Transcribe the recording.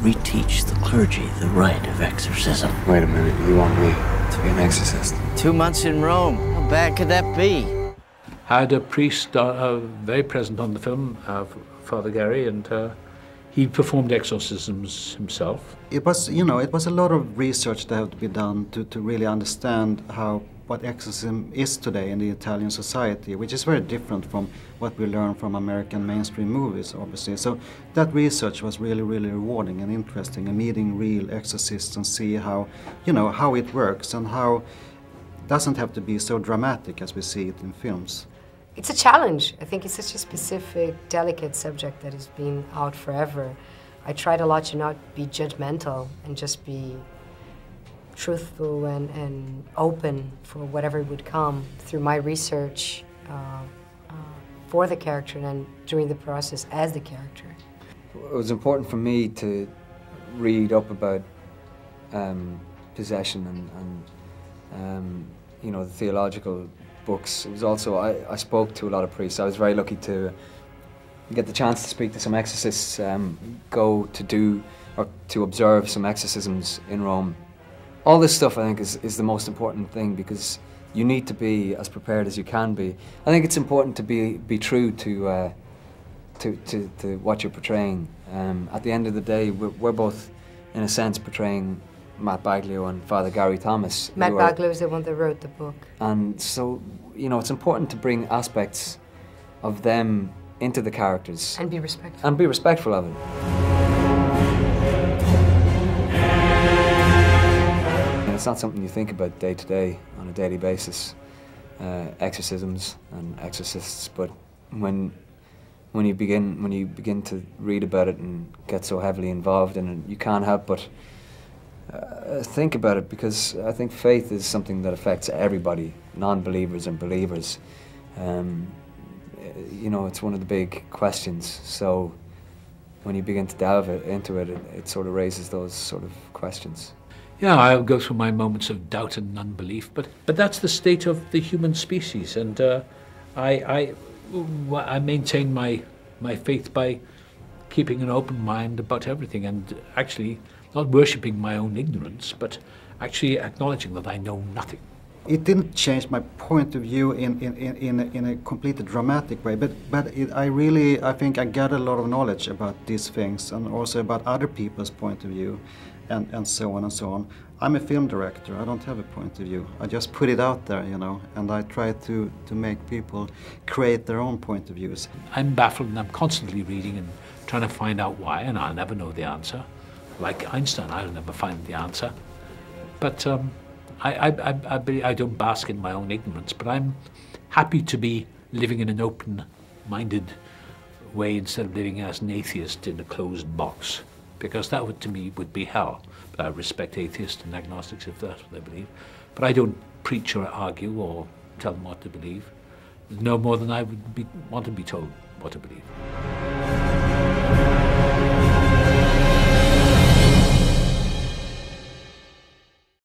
reteach the clergy the rite of exorcism. Wait a minute, you want me to be an exorcist? 2 months in Rome, how bad could that be? I had a priest very present on the film, Father Gary, and he performed exorcisms himself. It was, it was a lot of research that had to be done to really understand what exorcism is today in the Italian society, which is very different from what we learn from American mainstream movies, obviously. So that research was really, really rewarding and interesting, and meeting real exorcists and see how, how it works and how it doesn't have to be so dramatic as we see it in films. It's a challenge. I think it's such a specific, delicate subject that has been out forever. I tried a lot to not be judgmental and just be truthful and open for whatever would come through my research for the character and during the process as the character. It was important for me to read up about possession and the theological books. It was also, I spoke to a lot of priests. I was very lucky to get the chance to speak to some exorcists, go to do or to observe some exorcisms in Rome. All this stuff, I think, is the most important thing, because you need to be as prepared as you can be. I think it's important to be true to what you're portraying. At the end of the day, we're both, in a sense, portraying Matt Baglio and Father Gary Thomas. Matt Baglio is the one that wrote the book. And so, it's important to bring aspects of them into the characters. And be respectful. And be respectful of it. It's not something you think about day to day, on a daily basis, exorcisms and exorcists. But when you begin to read about it and get so heavily involved in it, you can't help but think about it, because I think faith is something that affects everybody, non-believers and believers. It's one of the big questions. So when you begin to delve into it, it sort of raises those sort of questions. Yeah, I'll go through my moments of doubt and unbelief, but that's the state of the human species, and I maintain my faith by keeping an open mind about everything, and actually not worshipping my own ignorance, but actually acknowledging that I know nothing. It didn't change my point of view in a completely dramatic way, but I think I gathered a lot of knowledge about these things, and also about other people's point of view, and so on and so on. I'm a film director. I don't have a point of view. I just put it out there, and I try to make people create their own point of views. I'm baffled, and I'm constantly reading and trying to find out why, and I'll never know the answer. Like Einstein, I'll never find the answer. But I don't bask in my own ignorance, but I'm happy to be living in an open-minded way instead of living as an atheist in a closed box, because that would, to me, would be hell. But I respect atheists and agnostics if that's what they believe. But I don't preach or argue or tell them what to believe, no more than I would want to be told what to believe.